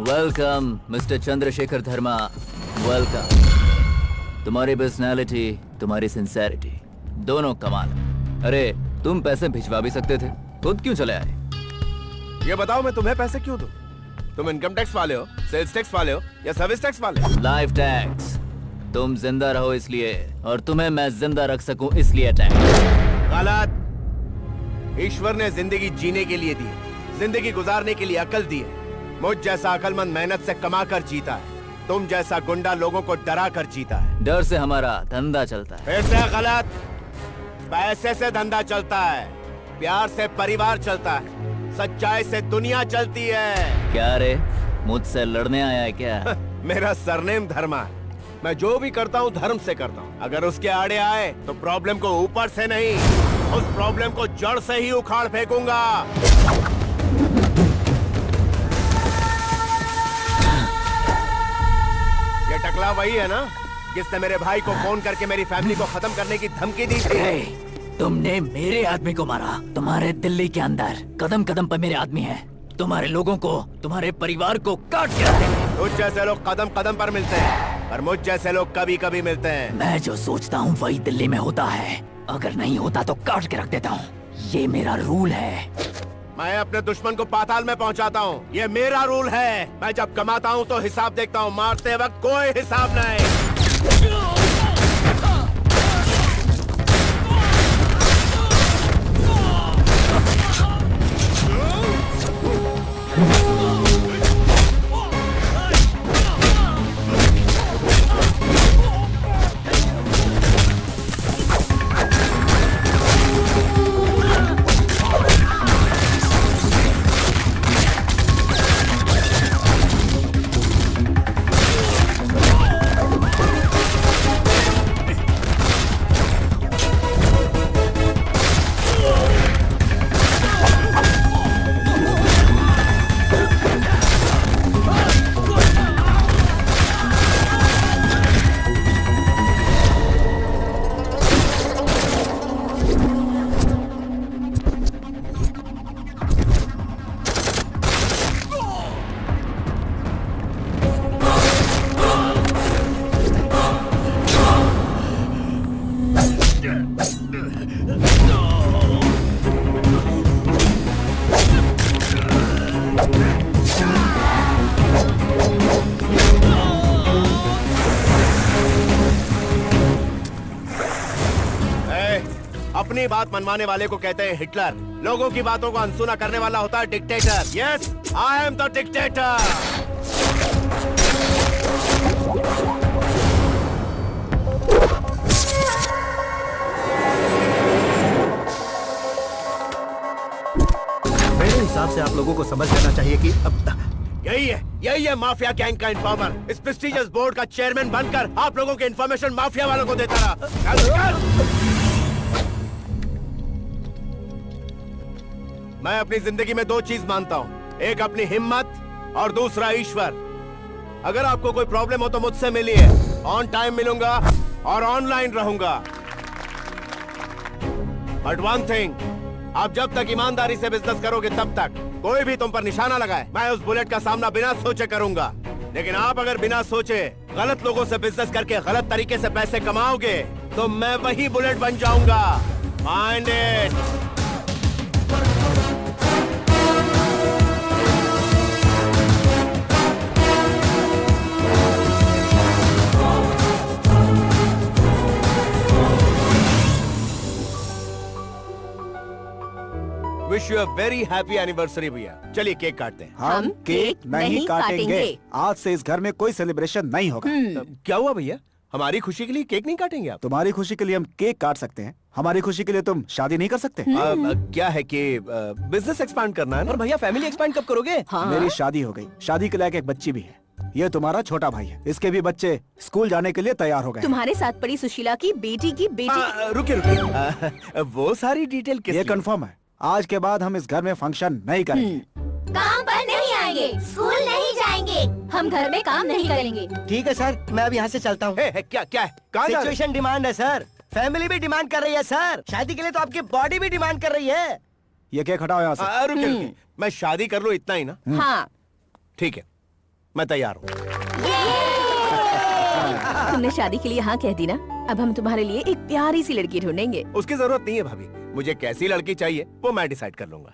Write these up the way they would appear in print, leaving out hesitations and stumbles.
Welcome mister Chandrashekhar धर्मा, welcome. तुम्हारी personality, तुम्हारी sincerity दोनों कमाल। अरे तुम पैसे भिजवा भी सकते थे, खुद क्यों चले आए? ये बताओ मैं तुम्हें पैसे क्यों दूं? तुम इनकम टैक्स वाले हो, सेल्स टैक्स वाले हो या सर्विस टैक्स वाले हो? Life tax. तुम जिंदा रहो इसलिए, और तुम्हें मैं जिंदा रख सकूं इसलिए टैक्स। गलत। ईश्वर ने जिंदगी जीने के लिए दी है, जिंदगी गुजारने के लिए अकल दी है। मुझ जैसा अकलमंद मेहनत से कमा कर जीता है, तुम जैसा गुंडा लोगों को डरा कर जीता है। डर से हमारा धंधा चलता है। फिर से गलत। पैसे से धंधा चलता है, प्यार से परिवार चलता है, सच्चाई से दुनिया चलती है। क्या रे, मुझसे लड़ने आया है क्या? मेरा सरनेम धर्मा है। मैं जो भी करता हूँ धर्म से करता हूँ। अगर उसके आड़े आए तो प्रॉब्लम को ऊपर से नहीं, उस प्रॉब्लम को जड़ से ही उखाड़ फेंकूंगा। ये टकला वही है ना जिसने मेरे भाई को फोन करके मेरी फैमिली को खत्म करने की धमकी दी थी? तुमने मेरे आदमी को मारा। तुम्हारे दिल्ली के अंदर कदम कदम पर मेरे आदमी हैं। तुम्हारे लोगों को, तुम्हारे परिवार को काट के रख देंगे। तुझ जैसे लोग कदम कदम पर मिलते हैं, पर मुझ जैसे लोग कभी कभी मिलते हैं। मैं जो सोचता हूँ वही दिल्ली में होता है। अगर नहीं होता तो काट के रख देता हूँ। ये मेरा रूल है। मैं अपने दुश्मन को पाताल में पहुंचाता हूँ, ये मेरा रूल है। मैं जब कमाता हूँ तो हिसाब देखता हूँ, मारते वक्त कोई हिसाब नहीं। अपनी बात मनवाने वाले को कहते हैं हिटलर। लोगों की बातों को अनसुना करने वाला होता है dictator. Yes, I am the dictator. मेरे हिसाब से आप लोगों को समझ लेना चाहिए कि अब यही है माफिया गैंग का इन्फॉर्मर। इस प्रेस्टिजियस बोर्ड का चेयरमैन बनकर आप लोगों के इन्फॉर्मेशन माफिया वालों को देता रहा। मैं अपनी जिंदगी में दो चीज मानता हूँ, एक अपनी हिम्मत और दूसरा ईश्वर। अगर आपको कोई प्रॉब्लम हो तो मुझसे मिलिए, ऑन टाइम मिलूंगा और ऑनलाइन रहूंगा। बट वन थिंग, आप जब तक ईमानदारी से बिजनेस करोगे तब तक कोई भी तुम पर निशाना लगाए, मैं उस बुलेट का सामना बिना सोचे करूंगा। लेकिन आप अगर बिना सोचे गलत लोगों से बिजनेस करके गलत तरीके से पैसे कमाओगे तो मैं वही बुलेट बन जाऊंगा। Mind it. Wish you a very happy anniversary भैया। चलिए केक काटते हैं। हम केक नहीं काटेंगे। आज से इस घर में कोई सेलिब्रेशन नहीं होगा। क्या हुआ भैया? हमारी खुशी के लिए केक नहीं काटेंगे आप? तुम्हारी खुशी के लिए हम केक काट सकते हैं, हमारी खुशी के लिए तुम शादी नहीं कर सकते? क्या है कि बिजनेस एक्सपांड करना है ना? और भैया फैमिली एक्सपांड कब करोगे? हाँ? मेरी शादी हो गई, शादी के लायक एक बच्ची भी है। ये तुम्हारा छोटा भाई है, इसके भी बच्चे स्कूल जाने के लिए तैयार हो गए। तुम्हारे साथ पड़ी सुशीला की बेटी की बेटी। रुकिए वो सारी डिटेल ये कंफर्म है, आज के बाद हम इस घर में फंक्शन नहीं करेंगे। काम पर नहीं आएंगे, स्कूल नहीं जाएंगे, हम घर में काम नहीं करेंगे। ठीक है सर, मैं अब यहाँ से चलता हूँ। क्या क्या है? कहाँ जा रहे? सिचुएशन डिमांड है सर, फैमिली भी डिमांड कर रही है सर, शादी के लिए तो आपकी बॉडी भी डिमांड कर रही है। ये केक हटाओ यहाँ से। रुकिए, मैं शादी कर लूँ इतना ही ना? हाँ ठीक है, मैं तैयार हूँ। तुमने शादी के लिए हाँ कह दी ना, अब हम तुम्हारे लिए एक प्यारी सी लड़की ढूंढेंगे। उसकी जरूरत नहीं है भाभी, मुझे कैसी लड़की चाहिए वो मैं डिसाइड कर लूंगा।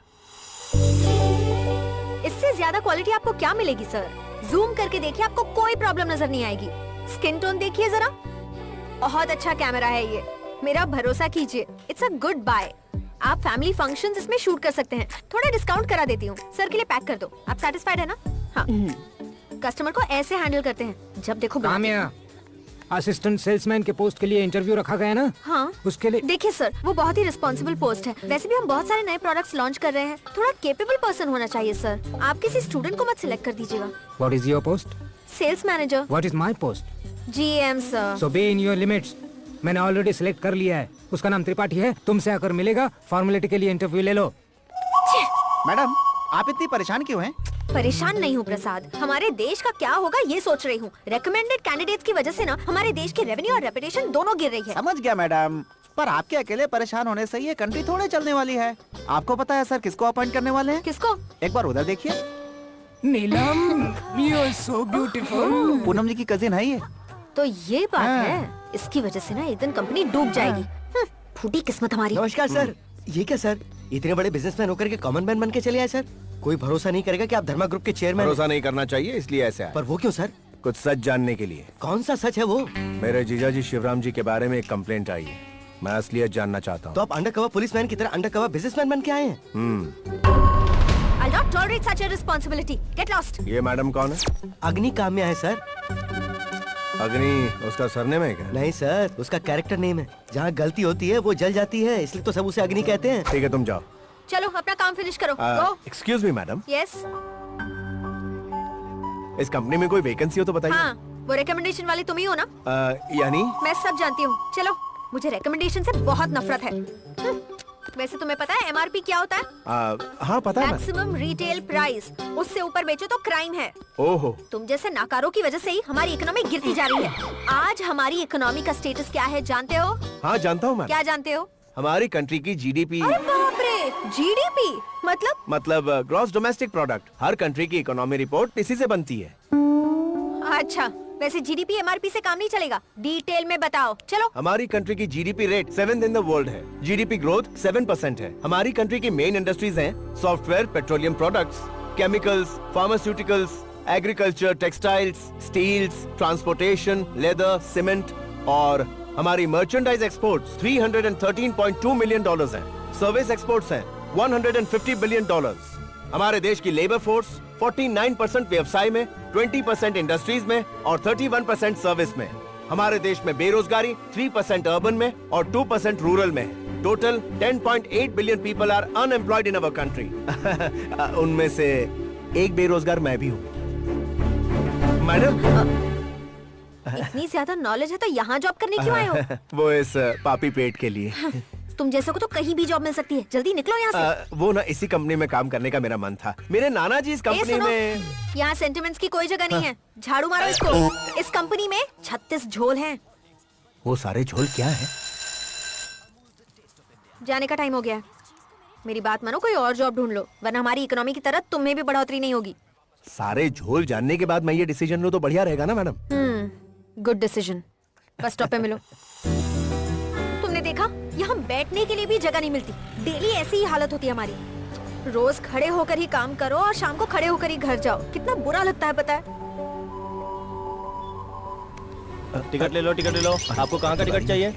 इससे ज्यादा क्वालिटी आपको क्या मिलेगी सर? जूम करके देखिए, आपको कोई प्रॉब्लम नजर नहीं आएगी। स्किन टोन देखिए जरा, बहुत अच्छा कैमरा है ये, मेरा भरोसा कीजिए। It's a good buy. आप फैमिली फंक्शंस इसमें शूट कर सकते हैं। थोड़ा डिस्काउंट करा देती हूँ, सर के लिए पैक कर दो। आप सेटिस्फाइड है ना? हाँ। कस्टमर को ऐसे हैंडल करते हैं, जब देखो काम्या, असिस्टेंट सेल्समैन के पोस्ट के लिए इंटरव्यू रखा गया ना? हाँ। उसके लिए देखिए सर, वो बहुत ही रिस्पॉन्सिबल पोस्ट है। वैसे भी हम बहुत सारे नए प्रोडक्ट्स लॉन्च कर रहे हैं, थोड़ा केपेबल पर्सन होना चाहिए सर। आप किसी स्टूडेंट को मत सिलेक्ट कर दीजिएगा। What is your post? Sales manager. What is my post? GM sir. So be in your limits. मैंने ऑलरेडी सिलेक्ट कर लिया है, उसका नाम त्रिपाठी है। तुमसे आकर मिलेगा, फॉर्मेलिटी के लिए इंटरव्यू ले लो। मैडम, आप इतनी परेशान क्यों हैं? परेशान नहीं हूँ प्रसाद, हमारे देश का क्या होगा ये सोच रही हूँ। रेकमेंडेड कैंडिडेट्स की वजह से ना हमारे देश की रेवेन्यू और रेपुटेशन दोनों गिर रही है। समझ गया मैडम, पर आपके अकेले परेशान होने से ये कंट्री थोड़े चलने वाली है। आपको पता है सर किसको अपॉइंट करने वाले हैं? किसको? एक बार उधर देखिए। Neelam, you are so beautiful. Poonam ji की कजिन है ये। तो ये बात है, इसकी वजह से ना एक दिन कंपनी डूब जाएगी। फूटी किस्मत हमारी। नमस्कार सर। ये क्या सर, इतने बड़े बिजनेसमैन होकर के कॉमन मैन बन के चले आए सर? कोई भरोसा नहीं करेगा कि आप धर्मा ग्रुप के चेयरमैन। भरोसा नहीं करना चाहिए इसलिए ऐसे आए। पर वो क्यों सर? कुछ सच जानने के लिए। कौन सा सच है वो? मेरे जीजाजी शिवराम जी के बारे में एक कंप्लेंट आई है, मैं असलियत जानना चाहता तो हूँ। आप अंडरकवर पुलिसमैन की तरह अंडरकवर बिजनेसमैन बन के आए हैं? I'll not tolerate such a responsibility. Get lost. ये मैडम कौन है? अग्नि काम्या है सर। अग्नि उसका सरनेम है क्या? नहीं सर, उसका कैरेक्टर नेम है। जहाँ गलती होती है वो जल जाती है, इसलिए तो सब उसे अग्नि कहते हैं। ठीक है तुम जाओ। चलो अपना काम फिनिश करो। Go. Excuse me madam, Yes. इस कंपनी में कोई वैकेंसी हो तो बताइए। हाँ, वो रिकमेंडेशन वाली तुम ही हो ना? यानी मैं सब जानती हूँ। चलो, मुझे रिकमेंडेशन से बहुत नफरत है। वैसे तुम्हें पता है MRP क्या होता है? हाँ पता है। Maximum retail price. उससे ऊपर बेचो तो क्राइम है। ओहो, तुम जैसे नाकारों की वजह से ही हमारी इकोनॉमी गिरती जा रही है। आज हमारी इकोनॉमी का स्टेटस क्या है जानते हो? हाँ जानता हूँ मैं। क्या जानते हो? हमारी कंट्री की GDP अरे बाप रे, GDP मतलब ग्रॉस डोमेस्टिक प्रोडक्ट। हर कंट्री की इकोनॉमी रिपोर्ट इसी से बनती है। अच्छा, वैसे GDP MRP से काम नहीं चलेगा, डिटेल में बताओ। चलो। हमारी कंट्री की GDP rate 7th in the world है। GDP ग्रोथ 7% है। हमारी कंट्री की मेन इंडस्ट्रीज हैं software, petroleum products, chemicals, pharmaceuticals, agriculture, textiles, steels, transportation, leather, cement. और हमारी मर्चेंडाइज एक्सपोर्ट्स $313.2 मिलियन हैं। सर्विस एक्सपोर्ट्स हैं $150 बिलियन। हमारे देश की लेबर फोर्स 49% व्यवसाय में, 20% इंडस्ट्रीज में और 31% सर्विस में। हमारे देश में बेरोजगारी 3% अर्बन में और 2% रूरल में। Total 10.8 billion people are unemployed in our country. उनमें से एक बेरोजगार मैं भी हूँ। मैडम, इतनी ज्यादा नॉलेज है तो यहाँ जॉब करने क्यों आए हो? वो इस पापी पेट के लिए। तुम जैसे को तो कहीं भी जॉब मिल सकती है, जल्दी निकलो यहाँ से। वो ना इसी कंपनी में काम करने का मेरा मन था। मेरे नाना जी इस कंपनी में। यहाँ सेंटिमेंट्स की कोई जगह नहीं है। झाड़ू मारो इसको। इस कंपनी में 36 झोल हैं। वो सारे झोल क्या है? जाने का टाइम हो गया है। मेरी बात मानो, कोई और जॉब ढूंढ लो, वरना हमारी इकोनॉमी की तरह तुम्हें भी बढ़ोतरी नहीं होगी। सारे झोल जानने के बाद मैं ये डिसीजन लूं तो बढ़िया रहेगा ना madam? Good decision. Bus stop पे मिलो। तुमने देखा, यहाँ बैठने के लिए भी जगह नहीं मिलती। डेली ऐसी ही हालत होती है हमारी। रोज खड़े होकर ही काम करो और शाम को खड़े होकर ही घर जाओ। कितना बुरा लगता है पता है? टिकट ले लो, टिकट ले लो। आपको कहाँ का टिकट चाहिए?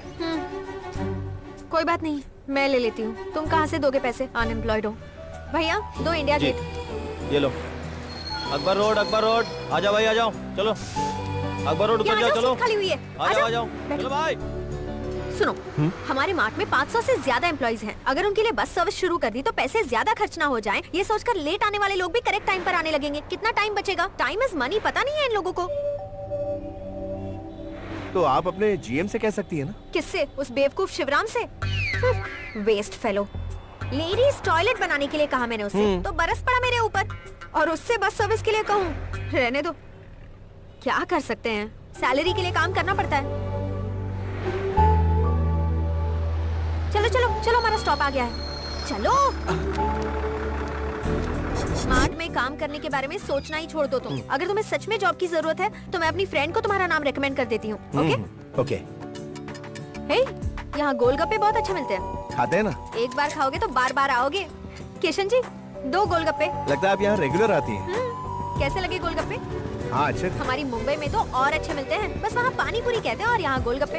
कोई बात नहीं, मैं ले लेती हूँ। तुम कहाँ से दोगे पैसे? अनएम्प्लॉयड हो। भैया, दो इंडिया गेट। ये लो। Akbar Road, Akbar Road. आ जाओ भाई, आ जाओ। चलो अकबर रोड उतर जाओ। चलो, खाली हुई है। आ जाओ, आ जाओ। चलो भाई। सुनो, हमारे मार्ट में 500 से ज्यादा एम्प्लॉइज हैं। अगर उनके लिए बस सर्विस शुरू कर दी तो पैसे ज्यादा खर्च ना हो जाएं। ये सोचकर लेट आने वाले लोग भी करेक्ट टाइम पर आने लगेंगे। कितना टाइम बचेगा? टाइम इज मनी, पता नहीं है इन लोगों को। तो आप अपने GM से कह सकती है ना? किससे? उस बेवकूफ शिवराम से? Waste fellow. लेडीज टॉयलेट बनाने के लिए कहा मैंने उसे, तो बरस पड़ा मेरे ऊपर। और उससे बस सर्विस के लिए कहूँ? रहने दो। क्या कर सकते हैं, सैलरी के लिए काम करना पड़ता है। चलो चलो चलो, हमारा स्टॉप आ गया है। चलो। स्मार्ट में काम करने के बारे में सोचना ही छोड़ दो तुम। अगर तुम्हें सच में जॉब की जरूरत है तो मैं अपनी फ्रेंड को तुम्हारा नाम रेकमेंड कर देती हूँ। Okay okay. हे, यहाँ गोलगप्पे बहुत अच्छे मिलते हैं। खाते हैं ना? एक बार खाओगे तो बार बार आओगे। किशन जी 2 गोलगप्पे। लगता है आप यहाँ रेगुलर आती हैं। कैसे लगे गोलगप्पे? हाँ अच्छे थे। हमारी मुंबई में तो और अच्छे मिलते हैं, बस वहाँ पानी पूरी कहते हैं और यहाँ गोलगप्पे।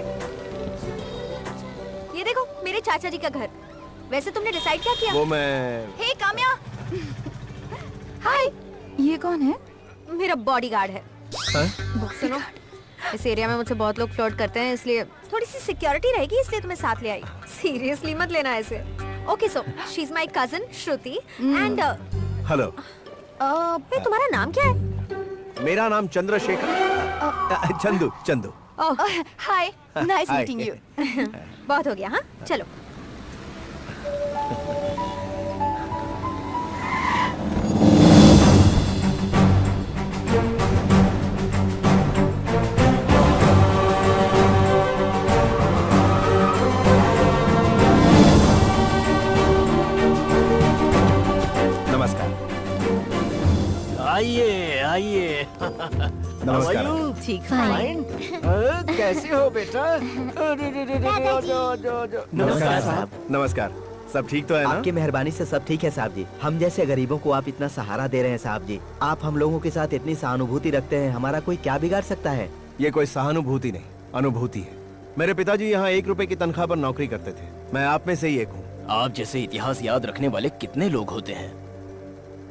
ये देखो मेरे चाचा जी का घर। वैसे तुमने डिसाइड क्या किया? वो मैं हे काम्या। हाय। ये कौन है? मेरा बॉडीगार्ड है। सुनो, इस एरिया में मुझसे बहुत लोग फ्लर्ट करते हैं, इसलिए थोड़ी सी सिक्योरिटी रहेगी, इसलिए तुम्हें साथ ले आई। सीरियसली मत लेना ऐसे। Okay so she is my cousin Shruti and hello. तुम्हारा नाम क्या है? मेरा नाम चंद्रशेखर। चंदू चंदू। हाय, नाइस Hi. Meeting you. बहुत हो गया। हाँ चलो। नमस्कार। आइए आइए। नमस्कार। ठीक फाइन। कैसे हो बेटा? नमस्कार साहब। नमस्कार। सब ठीक तो है ना? आपकी मेहरबानी से सब ठीक है साहब जी। हम जैसे गरीबों को आप इतना सहारा दे रहे हैं साहब जी। आप हम लोगों के साथ इतनी सहानुभूति रखते हैं, हमारा कोई क्या बिगाड़ सकता है? ये कोई सहानुभूति नहीं, अनुभूति है। मेरे पिताजी यहाँ 1 रुपए की तनख्वाह पर नौकरी करते थे। मैं आप में से ही एक हूँ। आप जैसे इतिहास याद रखने वाले कितने लोग होते हैं।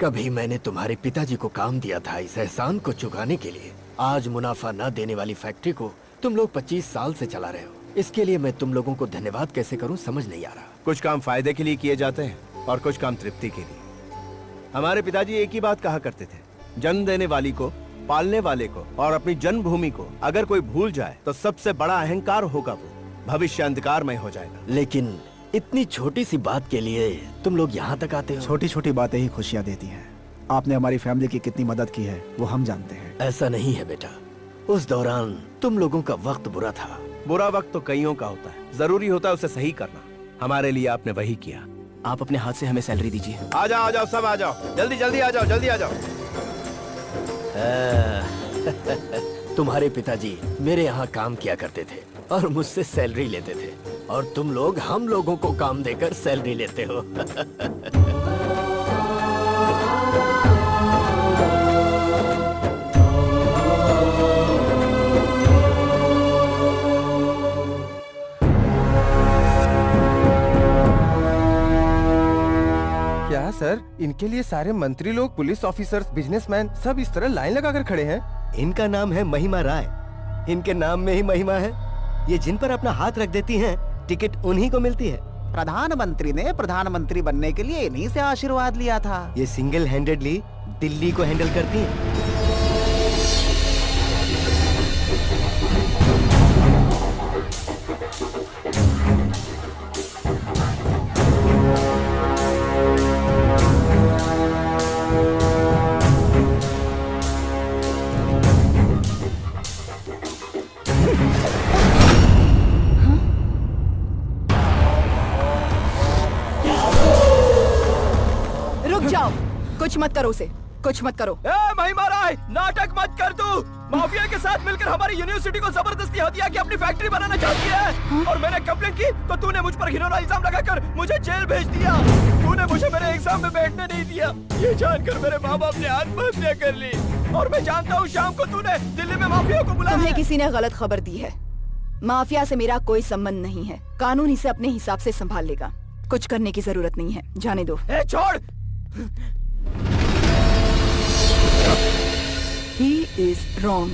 कभी मैंने तुम्हारे पिताजी को काम दिया था इस एहसान को चुकाने के लिए। आज मुनाफा न देने वाली फैक्ट्री को तुम लोग 25 साल से चला रहे हो। इसके लिए मैं तुम लोगों को धन्यवाद कैसे करूं समझ नहीं आ रहा। कुछ काम फायदे के लिए किए जाते हैं और कुछ काम तृप्ति के लिए। हमारे पिताजी एक ही बात कहा करते थे, जन्म देने वाली को, पालने वाले को और अपनी जन्मभूमि को अगर कोई भूल जाए तो सबसे बड़ा अहंकार होगा वो भविष्य अंधकारमय हो जाएगा। लेकिन इतनी छोटी सी बात के लिए तुम लोग यहाँ तक आते हो। छोटी छोटी बातें ही खुशियाँ देती हैं। आपने हमारी फैमिली की कितनी मदद की है वो हम जानते हैं। ऐसा नहीं है बेटा, उस दौरान तुम लोगों का वक्त बुरा था। बुरा वक्त तो कईयों का होता है, जरूरी होता है उसे सही करना। हमारे लिए आपने वही किया। आप अपने हाथ से हमें सैलरी दीजिए। आ जाओ सब आ जाओ, जल्दी जल्दी आ जाओ, जल्दी आ जाओ। तुम्हारे पिताजी मेरे यहाँ काम किया करते थे और मुझसे सैलरी लेते थे, और तुम लोग हम लोगों को काम देकर सैलरी लेते हो। क्या सर, इनके लिए सारे मंत्री लोग, पुलिस ऑफिसर्स, बिजनेसमैन सब इस तरह लाइन लगाकर खड़े हैं? इनका नाम है महिमा राय। इनके नाम में ही महिमा है। ये जिन पर अपना हाथ रख देती हैं, टिकट उन्हीं को मिलती है। प्रधानमंत्री ने प्रधानमंत्री बनने के लिए इन्हीं से आशीर्वाद लिया था। ये सिंगल हैंडेडली दिल्ली को हैंडल करती हैं। कुछ मत करो उसे, कुछ मत करो। महिमा राय, नाटक मत कर तू। माफिया के साथ मिलकर हमारी यूनिवर्सिटी को जबरदस्ती हथिया की अपनी फैक्ट्री बनाना चाहती है। और मैंने कंप्लेंट की तो तूने मुझ पर घिनौना इल्जाम लगाकर मुझे जेल भेज दिया। तूने मुझे मेरे एग्जाम में बैठने नहीं दिया, ये जानकर मेरे माँ बाप ने आत्महत्या कर ली। और मैं जानता हूँ शाम को तूने दिल्ली में माफिया को बुलाया। तुम्हें किसी ने गलत खबर दी है। माफिया से मेरा कोई संबंध नहीं है। कानून इसे अपने हिसाब से संभाल लेगा। कुछ करने की जरूरत नहीं है, जाने दो। छोड़। He is wrong.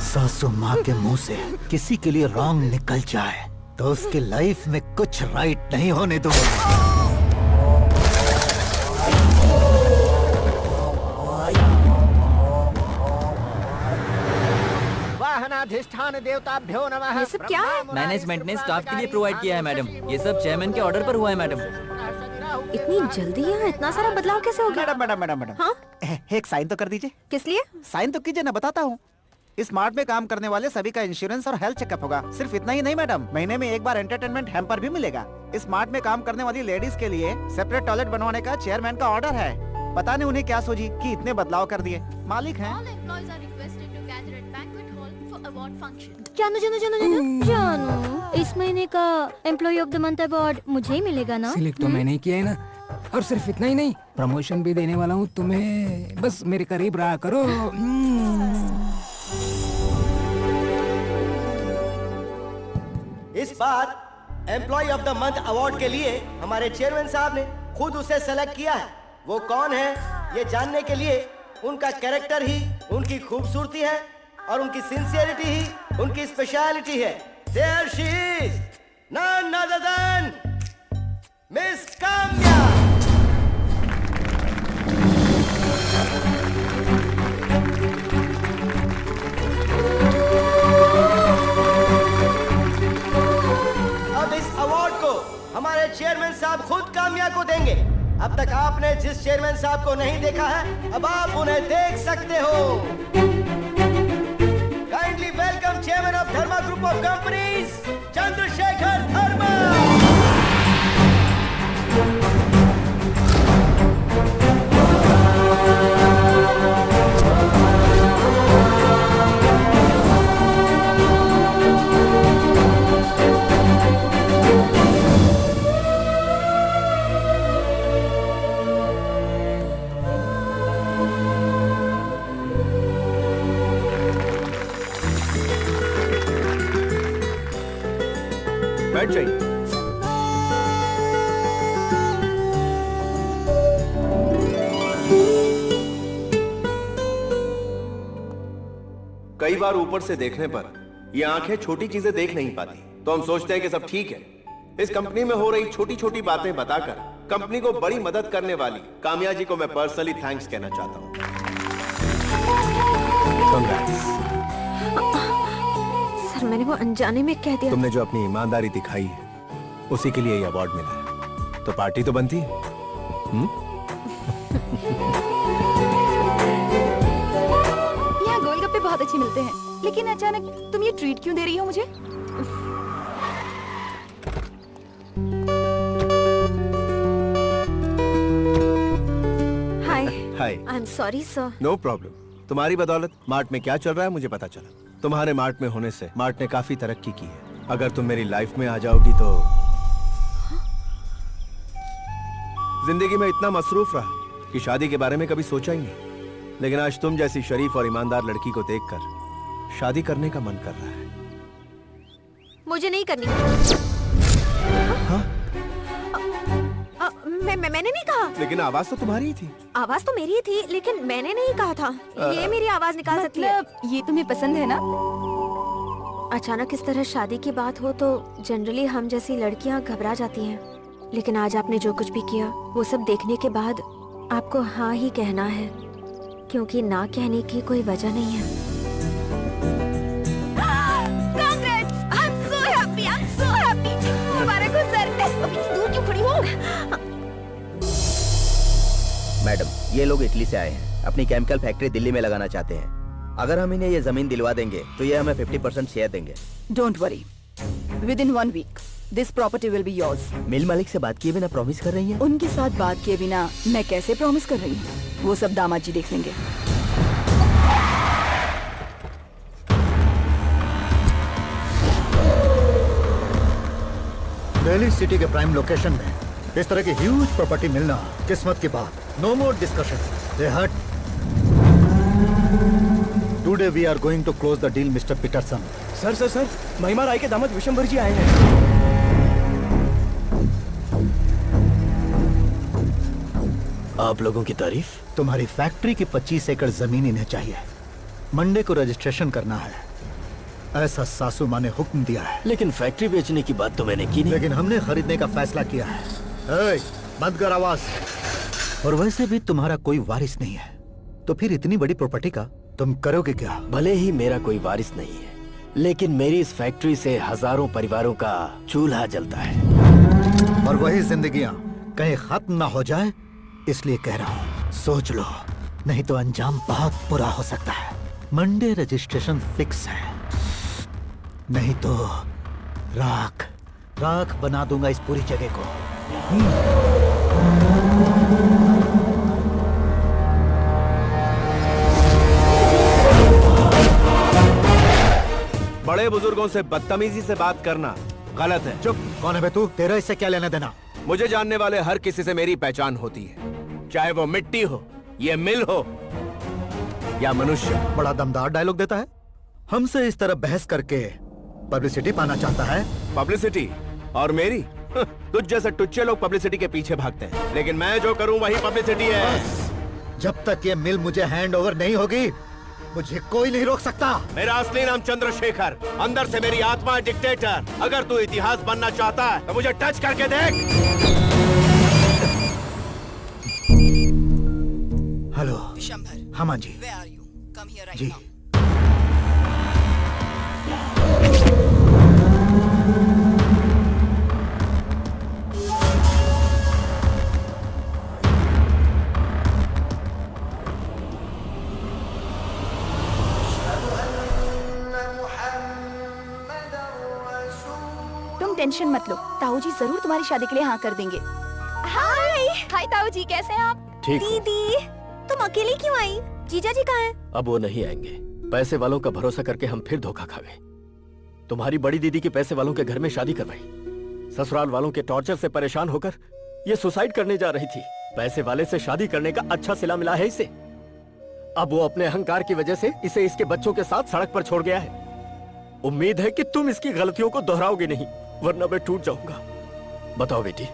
सासू माँ के मुंह से किसी के लिए रॉन्ग निकल जाए तो उसकी लाइफ में कुछ राइट नहीं होने दूंगा। वाहनाधिष्ठान देवताभ्यो नमः। ये सब क्या है? मैनेजमेंट ने स्टाफ के लिए प्रोवाइड किया है मैडम। ये सब चेयरमैन के ऑर्डर पर हुआ है मैडम। इतनी जल्दी यहाँ इतना सारा बदलाव कैसे हो गया? मैडम मैडम मैडम मैडम, हाँ? एक साइन तो कर दीजिए। किस लिए? साइन तो कीजिए ना, बताता हूँ। इस मार्ट में काम करने वाले सभी का इंश्योरेंस और हेल्थ चेकअप होगा। सिर्फ इतना ही नहीं मैडम, महीने में एक बार एंटरटेनमेंट हैम्पर भी मिलेगा। इस मार्ट में काम करने वाली लेडीज के लिए सेपरेट टॉयलेट बनवाने का चेयरमैन का ऑर्डर है। पता नहीं उन्हें क्या सूझी कि इतने बदलाव कर दिए। मालिक हैं। जानू जानू जानू जानू जानू, इस महीने का employ of the month award मुझे ही मिलेगा ना? सिलेक्ट तो मैंने ही किया है ना। और सिर्फ इतना ही नहीं, प्रमोशन भी देने वाला हूँ तुम्हें। बस मेरे करीब रहा करो। इस बार employee of the month award के लिए हमारे चेयरमैन साहब ने खुद उसे सेलेक्ट किया है। वो कौन है ये जानने के लिए उनका कैरेक्टर ही उनकी खूबसूरती है और उनकी सिंसियरिटी ही उनकी स्पेशलिटी है। There she is, none other than Miss Kamya. अब इस अवार्ड को हमारे चेयरमैन साहब खुद काम्या को देंगे। अब तक आपने जिस चेयरमैन साहब को नहीं देखा है, अब आप उन्हें देख सकते हो। Kindly welcome Chairman of Dharma Group of Companies, Chandrasekhar Dharma. बैठ जाइए। कई बार ऊपर से देखने पर ये आंखें छोटी चीजें देख नहीं पाती, तो हम सोचते हैं कि सब ठीक है। इस कंपनी में हो रही छोटी छोटी बातें बताकर कंपनी को बड़ी मदद करने वाली काम्या जी को मैं पर्सनली थैंक्स कहना चाहता हूं। सर मैंने वो अनजाने में कह दिया। तुमने जो अपनी ईमानदारी दिखाई है उसी के लिए ये अवार्ड मिला है, तो पार्टी तो बनती है। यहाँ गोलगप्पे बहुत अच्छे मिलते हैं, लेकिन अचानक तुम ये ट्रीट क्यों दे रही हो मुझे? Hi. Hi. I am sorry sir. No problem. तुम्हारी बदौलत मार्ट में क्या चल रहा है मुझे पता चला। तुम्हारे मार्ट में होने से मार्ट ने काफी तरक्की की है। अगर तुम मेरी लाइफ में आ जाओगी तो जिंदगी में इतना मसरूफ रहा कि शादी के बारे में कभी सोचा ही नहीं, लेकिन आज तुम जैसी शरीफ और ईमानदार लड़की को देखकर शादी करने का मन कर रहा है। मुझे नहीं करनी। हाँ? मैंने नहीं कहा। लेकिन आवाज तो तुम्हारी ही थी। आवाज तो मेरी ही थी, लेकिन मैंने नहीं कहा था। ये मेरी आवाज निकाल सकती है। ये तुम्हें पसंद है ना? अचानक इस तरह शादी की बात हो तो जनरली हम जैसी लड़कियां घबरा जाती हैं, लेकिन आज आपने जो कुछ भी किया वो सब देखने के बाद आपको हाँ ही कहना है, क्योंकि ना कहने की कोई वजह नहीं है। Congrats! I'm so happy! I'm so happy! मुबारक हो सर। अभी दूर क्यों खड़ी हो? मैडम, ये लोग इटली से आए हैं, अपनी केमिकल फैक्ट्री दिल्ली में लगाना चाहते हैं। अगर हम इन्हें ये जमीन दिलवा देंगे तो ये हमें 50% शेयर देंगे। Don't worry. Within 1 week, this property will be yours. मिल मालिक से बात किए बिना प्रॉमिस कर रही हैं? उनके साथ बात किए बिना मैं कैसे प्रॉमिस कर रही हूँ? वो सब दामाद जी देख लेंगे। दिल्ली सिटी के प्राइम लोकेशन में इस तरह की ह्यूज प्रॉपर्टी मिलना किस्मत की बात। नो मोर डिस्कशन। दे हट। Today we are going to close the deal mister Peterson. Sir Mahima Rai के दामाद विशंबर जी आए हैं। आप लोगों की तारीफ। तुम्हारी फैक्ट्री की 25 एकड़ जमीन इन्हें चाहिए। मंडे को रजिस्ट्रेशन करना है। ऐसा सासू माँ ने हुक्म दिया है। लेकिन फैक्ट्री बेचने की बात तो मैंने की नहीं। लेकिन हमने खरीदने का फैसला किया है। ए, बंद कर आवाज। और वैसे भी तुम्हारा कोई वारिस नहीं है, तो फिर इतनी बड़ी प्रॉपर्टी का तुम करोगे क्या? भले ही मेरा कोई वारिस नहीं है, लेकिन मेरी इस फैक्ट्री से हजारों परिवारों का चूल्हा जलता है। और वही जिंदगियां कहीं खत्म ना हो जाए, इसलिए कह रहा हूँ सोच लो, नहीं तो अंजाम बहुत बुरा हो सकता है। मंडे रजिस्ट्रेशन फिक्स है, नहीं तो राख राख बना दूंगा इस पूरी जगह को। बड़े बुजुर्गों से बदतमीजी से बात करना गलत है। चुप, कौन है बे तू? तेरा इससे क्या लेना देना? मुझे जानने वाले हर किसी से मेरी पहचान होती है, चाहे वो मिट्टी हो, ये मिल हो या मनुष्य। बड़ा दमदार डायलॉग देता है। हमसे इस तरह बहस करके पब्लिसिटी पाना चाहता है। पब्लिसिटी? और मेरी? तुझ जैसे टुच्चे लोग पब्लिसिटी के पीछे भागते हैं, लेकिन मैं जो करूं वही पब्लिसिटी है। जब तक ये मिल मुझे हैंड ओवर नहीं होगी, मुझे कोई नहीं रोक सकता। मेरा असली नाम चंद्रशेखर, अंदर से मेरी आत्मा है डिक्टेटर। अगर तू इतिहास बनना चाहता है तो मुझे टच करके देख। हेलो विशंभर। हाँ जी। Where are you? Come here right जी now. तुम टेंशन मत लो, ताऊ जी जरूर तुम्हारी शादी के लिए हाँ कर देंगे। हाय हाय ताऊ जी, कैसे हैं आप? ठीक हूँ। दीदी तुम अकेली क्यों आई? जीजा जी कहाँ हैं? अब वो नहीं आएंगे। पैसे वालों का भरोसा करके हम फिर धोखा खा गए। तुम्हारी बड़ी दीदी की पैसे वालों के घर में शादी करवाई। ससुराल वालों के टॉर्चर से परेशान होकर ये सुसाइड करने जा रही थी। पैसे वाले से शादी करने का अच्छा सिला मिला है इसे। अब वो अपने अहंकार की वजह से इसे इसके बच्चों के साथ सड़क पर छोड़ गया है। उम्मीद है कि तुम इसकी गलतियों को दोहराओगे नहीं, वरना मैं टूट जाऊंगा। बताओ बेटी,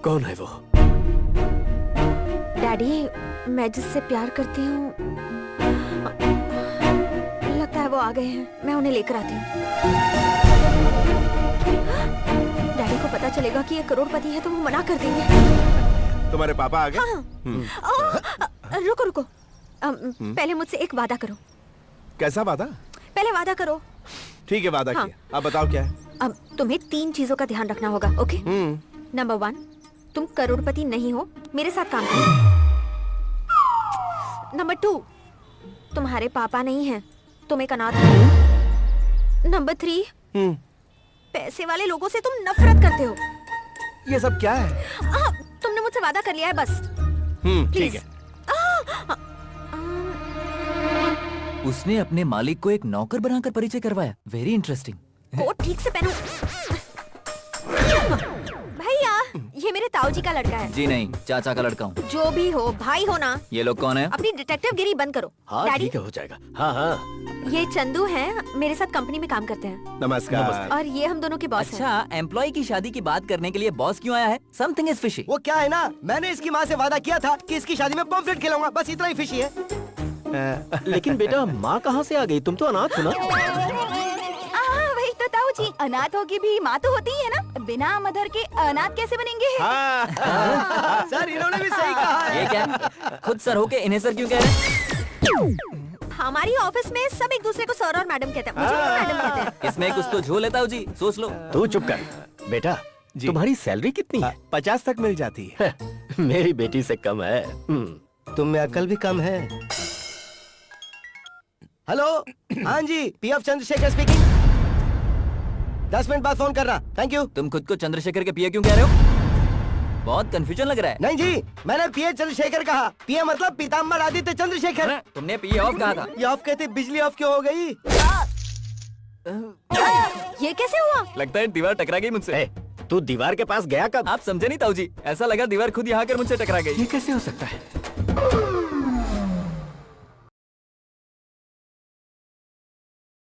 कौन है वो? डैडी, मैं जिससे प्यार करती हूँ, लगता है वो आ गए हैं। मैं उन्हें लेकर आती हूँ। डैडी को पता चलेगा कि ये करोड़पति है तो वो मना कर देंगे। तुम्हारे पापा आ गए? हाँ। रुको रुको, पहले मुझसे एक वादा करो। कैसा वादा? पहले वादा करो। ठीक है, वादा किया। अब बताओ क्या है? अब तुम्हें 3 चीजों का ध्यान रखना होगा, ओके? नंबर 1, तुम करोड़पति नहीं हो, मेरे साथ काम करो। नंबर 2, तुम्हारे पापा नहीं हैं, तुम एक अनाथ हो। नंबर 3, पैसे वाले लोगों से तुम नफरत करते हो। ये सब क्या है? तुमने मुझसे वादा कर लिया है, बस। ठीक है। उसने अपने मालिक को एक नौकर बनाकर परिचय करवाया। Very interesting. कोट ठीक से पहनो। भैया, ये मेरे ताऊ जी का लड़का है। जी नहीं, चाचा का लड़का हूँ। जो भी हो, भाई हो ना। ये लोग कौन है? अपनी डिटेक्टिव गिरी बंद करो। हाँ ठीक है, हो जाएगा। हाँ हाँ। ये चंदू हैं, मेरे साथ कंपनी में काम करते हैं। नमस्कार। और ये हम दोनों के बॉस हैं। अच्छा, एम्प्लॉय की शादी की बात करने के लिए बॉस क्यों आया है? Something is fishy. वो क्या है ना, मैंने इसकी माँ से वादा किया था कि इसकी शादी में पॉम्फ्रेट खिलाऊंगा, बस इतना ही फिशी है। लेकिन बेटा, माँ कहाँ से आ गई? तुम तो अनाथ हो ना? वही तो ताऊ जी, अनाथ होगी भी माँ तो होती ही है ना। बिना मदर के अनाथ कैसे बनेंगे? सर, इन्होंने भी सही कहा है। ये क्या? खुद सर होके इन्हें सर क्यों कह रहे हैं? हमारी ऑफिस में सब एक दूसरे को सर और मैडम कहते हैं। मुझे भी मैडम कहते हैं। इसमें कुछ तो झोल है ताऊ जी, सोच लो। तू चुप कर। बेटा, तुम्हारी सैलरी कितनी है? 50 तक मिल जाती है। मेरी बेटी से कम है। तुम में अकल भी कम है। हेलो, हाँ जी, पीएफ चंद्रशेखर स्पीकिंग। 10 मिनट बाद फोन कर रहा। Thank you. तुम खुद को चंद्रशेखर के पीए क्यों कह रहे हो? बहुत कंफ्यूजन लग रहा है। नहीं जी, मैंने पीए चंद्रशेखर कहा। पीए मतलब पीताम्बर आदित्य चंद्रशेखर। तुमने पीए ऑफ कहा था। ये ऑफ कहते बिजली ऑफ क्यों हो गई? ये कैसे हुआ? लगता है दीवार टकरा गई मुझसे। तू दीवार के पास गया कब? आप समझे नहीं ताऊ जी, ऐसा लगा दीवार खुद यहाँ आकर मुझसे टकरा गई। ये कैसे हो सकता है?